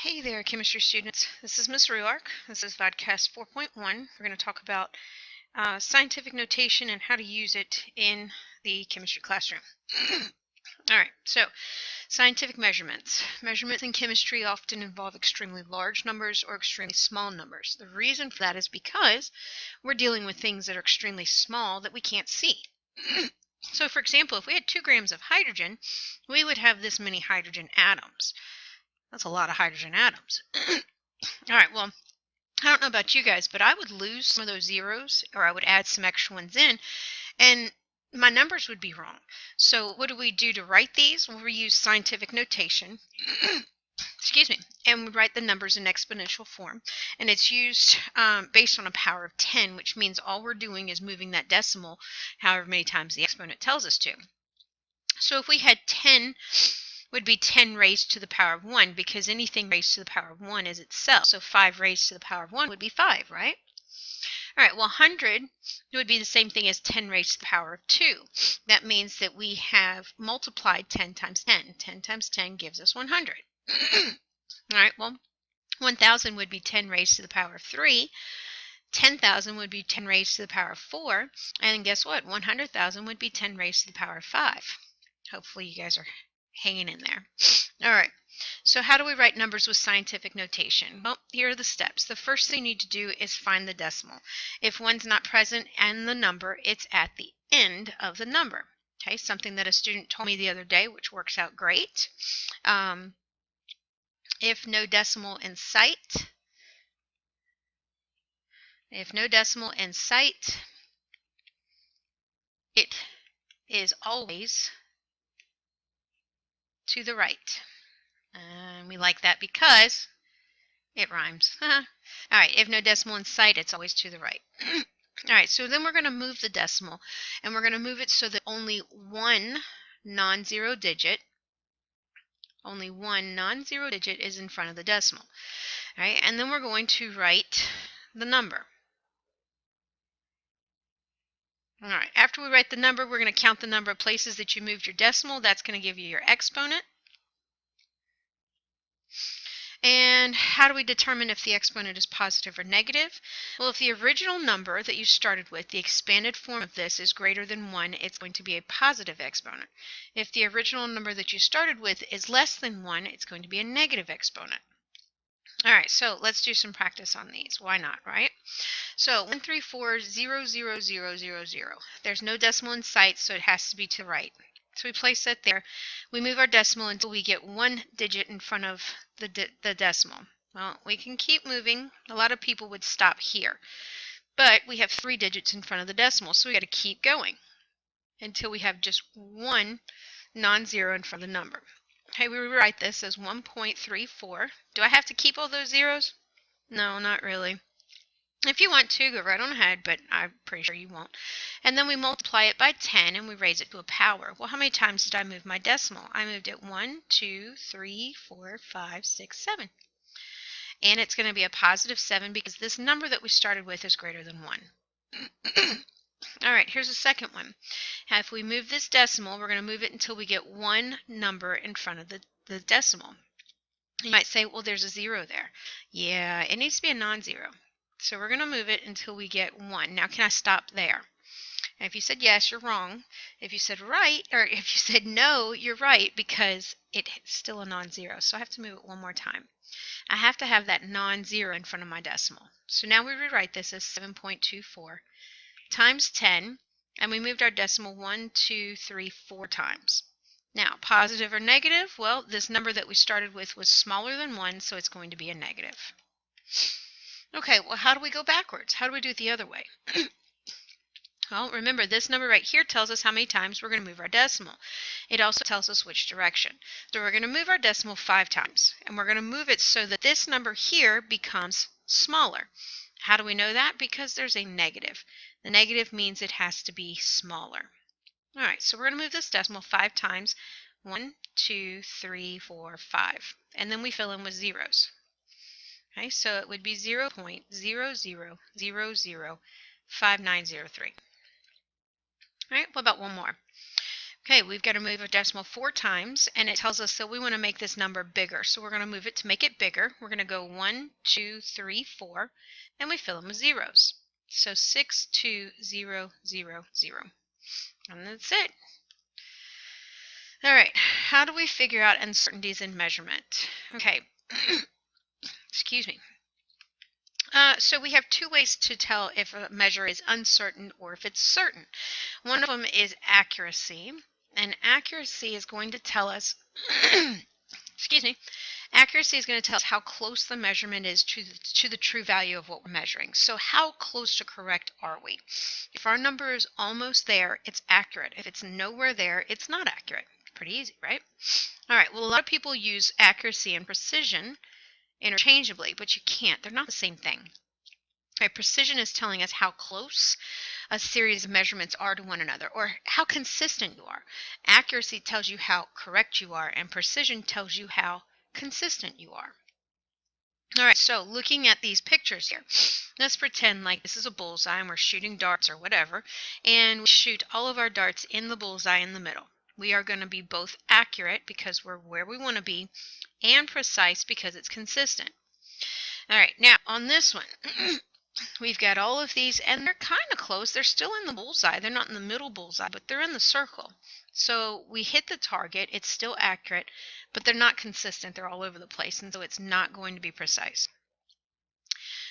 Hey there, chemistry students. This is Ms. Ruark. This is Vodcast 4.1. We're going to talk about scientific notation and how to use it in the chemistry classroom. All right, so scientific measurements. Measurements in chemistry often involve extremely large numbers or extremely small numbers. The reason for that is because we're dealing with things that are extremely small that we can't see. So, for example, if we had 2 grams of hydrogen, we would have this many hydrogen atoms. That's a lot of hydrogen atoms. All right, well, I don't know about you guys, but I would lose some of those zeros, or I would add some extra ones in, and my numbers would be wrong. So what do we do to write these? Well, we use scientific notation. Excuse me, and we write the numbers in exponential form, and it's used based on a power of 10, which means all we're doing is moving that decimal however many times the exponent tells us to. So if we had 10, would be 10 raised to the power of 1, because anything raised to the power of 1 is itself. So 5 raised to the power of 1 would be 5, right? All right, well, 100 would be the same thing as 10 raised to the power of 2. That means that we have multiplied 10 times 10. 10 times 10 gives us 100. All right, well, 1,000 would be 10 raised to the power of 3. 10,000 would be 10 raised to the power of 4. And guess what? 100,000 would be 10 raised to the power of 5. Hopefully you guys are hanging in there. All right, so how do we write numbers with scientific notation? Well, here are the steps. The first thing you need to do is find the decimal. If one's not present in the number, it's at the end of the number. Okay, something that a student told me the other day, which works out great. If no decimal in sight, it is always to the right. And we like that because it rhymes. All right, if no decimal in sight, it's always to the right. All right, so then we're going to move the decimal, and we're going to move it so that only one non-zero digit is in front of the decimal. All right, and then we're going to write the number. All right, after we write the number, we're going to count the number of places that you moved your decimal. That's going to give you your exponent. And how do we determine if the exponent is positive or negative? Well, if the original number that you started with, the expanded form of this, is greater than 1, it's going to be a positive exponent. If the original number that you started with is less than 1, it's going to be a negative exponent. All right, so let's do some practice on these. Why not, right? So 134,000,000. There's no decimal in sight, so it has to be to the right. So we place that there. We move our decimal until we get one digit in front of the decimal. Well, we can keep moving. A lot of people would stop here. But we have 3 digits in front of the decimal, so we got to keep going until we have just one non-zero in front of the number. Okay, we rewrite this as 1.34. Do I have to keep all those zeros? No, not really. If you want to, go right on ahead, but I'm pretty sure you won't. And then we multiply it by 10 and we raise it to a power. Well, how many times did I move my decimal? I moved it 1, 2, 3, 4, 5, 6, 7. And it's going to be a positive 7 because this number that we started with is greater than 1. All right, here's the second one. Now, if we move this decimal, we're going to move it until we get one number in front of the decimal. You might say, well, there's a 0 there. Yeah, it needs to be a non-zero. So we're going to move it until we get 1. Now, can I stop there? And if you said yes, you're wrong. If you said right, or if you said no, you're right, because it's still a non-zero. So I have to move it one more time. I have to have that non-zero in front of my decimal. So now we rewrite this as 7.24 times 10, and we moved our decimal 1, 2, 3, 4 times. Now, positive or negative? Well, this number that we started with was smaller than 1, so it's going to be a negative. Okay, well, how do we go backwards? How do we do it the other way? Well, remember, this number right here tells us how many times we're going to move our decimal. It also tells us which direction. So we're going to move our decimal 5 times, and we're going to move it so that this number here becomes smaller. How do we know that? Because there's a negative. The negative means it has to be smaller. All right, so we're going to move this decimal 5 times. 1, 2, 3, 4, 5. And then we fill in with zeros. Okay, so it would be 0.00005903. All right, what about one more? Okay, we've got to move a decimal 4 times, and it tells us that we want to make this number bigger. So we're going to move it to make it bigger. We're going to go 1, 2, 3, 4, and we fill them with zeros. So 6, 2, 0, 0, 0. And that's it. All right, how do we figure out uncertainties in measurement? Okay, excuse me. So we have 2 ways to tell if a measure is uncertain or if it's certain. One of them is accuracy, and accuracy is going to tell us, excuse me, accuracy is going to tell us how close the measurement is to the true value of what we're measuring. So how close to correct are we? If our number is almost there, it's accurate. If it's nowhere there, it's not accurate. Pretty easy, right? All right, well, a lot of people use accuracy and precision interchangeably, but you can't. They're not the same thing. Okay, precision is telling us how close a series of measurements are to one another, or how consistent you are. Accuracy tells you how correct you are, and precision tells you how consistent you are. All right, so looking at these pictures here, let's pretend like this is a bullseye and we're shooting darts or whatever, and we shoot all of our darts in the bullseye in the middle. We are going to be both accurate because we're where we want to be, and precise because it's consistent. All right, now on this one, we've got all of these, and they're kind of close. They're still in the bullseye. They're not in the middle bullseye, but they're in the circle. So we hit the target. It's still accurate, but they're not consistent. They're all over the place, and so it's not going to be precise.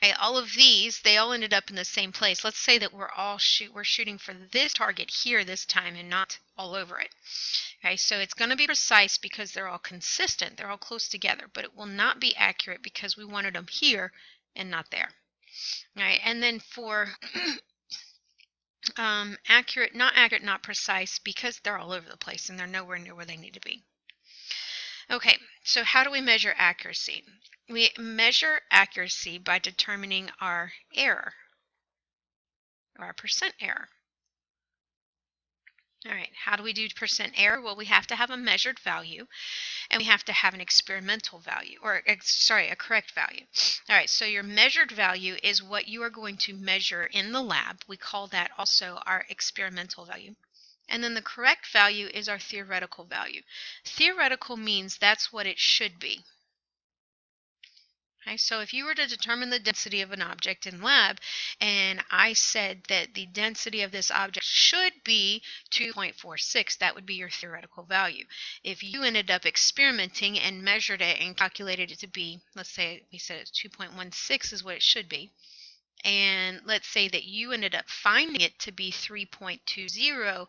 Okay, all of these, they all ended up in the same place. Let's say that we're shooting for this target here this time and not all over it. Okay, so it's going to be precise because they're all consistent. They're all close together, but it will not be accurate because we wanted them here and not there. All right, and then for accurate, not precise, because they're all over the place and they're nowhere near where they need to be. Okay, so how do we measure accuracy? We measure accuracy by determining our error, or our percent error. All right, how do we do percent error? Well, we have to have a measured value, and we have to have an experimental value, or sorry, a correct value. All right, so your measured value is what you are going to measure in the lab. We call that also our experimental value. And then the correct value is our theoretical value. Theoretical means that's what it should be. Okay, so if you were to determine the density of an object in lab, and I said that the density of this object should be 2.46, that would be your theoretical value. If you ended up experimenting and measured it and calculated it to be, let's say we said it's 2.16 is what it should be, and let's say that you ended up finding it to be 3.20,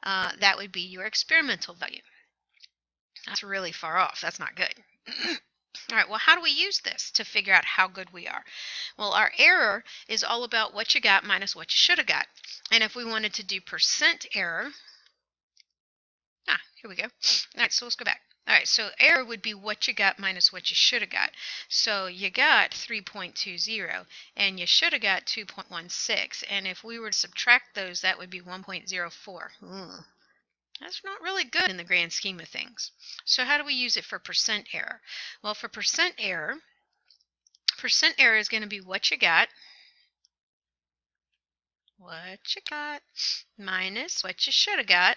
that would be your experimental value. That's really far off. That's not good. All right, well, how do we use this to figure out how good we are? Well, our error is all about what you got minus what you should have got. And if we wanted to do percent error, here we go. All right, so let's go back. All right, so error would be what you got minus what you should have got. So you got 3.20 and you should have got 2.16. And if we were to subtract those, that would be 1.04. That's not really good in the grand scheme of things. So how do we use it for percent error? Well, for percent error is going to be what you got minus what you should have got,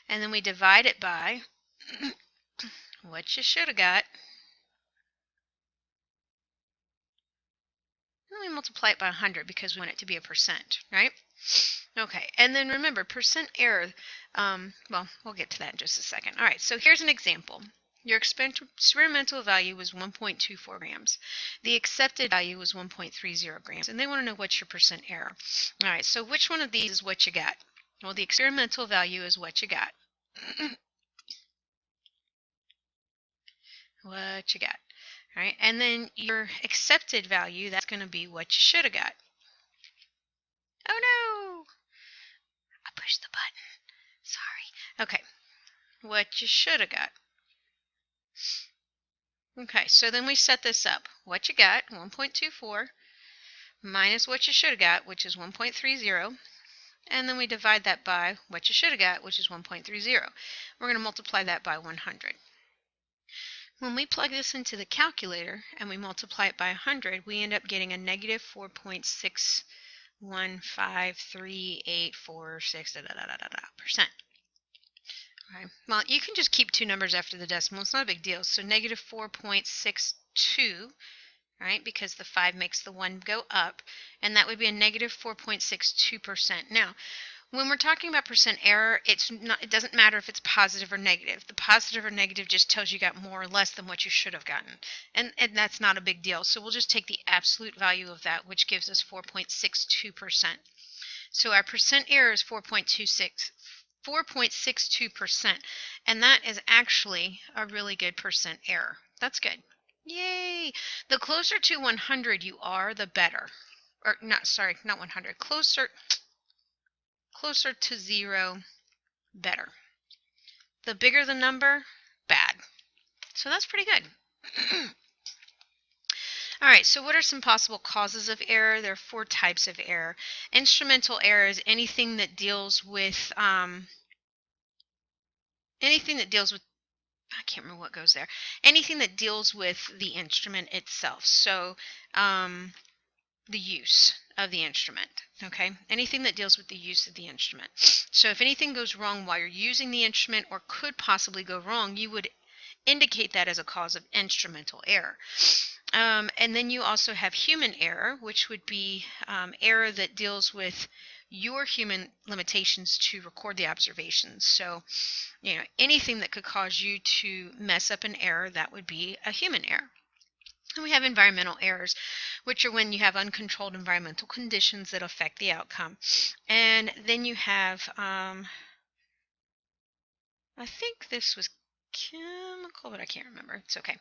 and then we divide it by what you should have got, and we multiply it by 100 because we want it to be a percent, right? Okay, and then remember, percent error, well, we'll get to that in just a second. All right, so here's an example. Your experimental value was 1.24 grams. The accepted value was 1.30 grams, and they want to know what's your percent error. All right, so which one of these is what you got? Well, the experimental value is what you got. What you got. All right, and then your accepted value, that's going to be what you should have got. Oh no! I pushed the button. Sorry. Okay, what you should have got. Okay, so then we set this up. What you got, 1.24, minus what you should have got, which is 1.30, and then we divide that by what you should have got, which is 1.30. We're going to multiply that by 100. When we plug this into the calculator and we multiply it by 100, we end up getting a negative 4.61538466%. Right. Well, you can just keep two numbers after the decimal. It's not a big deal. So negative 4.62, right, because the 5 makes the 1 go up, and that would be a negative 4.62%. Now, when we're talking about percent error, it doesn't matter if it's positive or negative. The positive or negative just tells you got more or less than what you should have gotten. And that's not a big deal. So we'll just take the absolute value of that, which gives us 4.62%. So our percent error is 4.62%, and that is actually a really good percent error. That's good. Yay! The closer to 100 you are, the better. Or not 100. Closer to 0, better. The bigger the number, bad. So that's pretty good. All right, so what are some possible causes of error? There are 4 types of error. Instrumental error is anything that deals with I can't remember what goes there. Anything that deals with the instrument itself. So the use of the instrument, okay? Anything that deals with the use of the instrument. So if anything goes wrong while you're using the instrument or could possibly go wrong, you would indicate that as a cause of instrumental error. And then you also have human error, which would be error that deals with your human limitations to record the observations. So, anything that could cause you to mess up an error, that would be a human error. And we have environmental errors, which are when you have uncontrolled environmental conditions that affect the outcome. And then you have, I think this was chemical, but I can't remember. It's okay.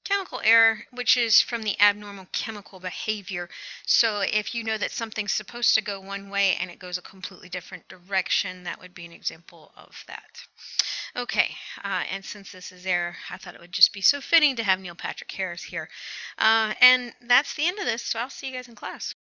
Chemical error, which is from the abnormal chemical behavior. So if you know that something's supposed to go one way and it goes a completely different direction, that would be an example of that. Okay, and since this is error, I thought it would just be so fitting to have Neil Patrick Harris here. And that's the end of this, so I'll see you guys in class.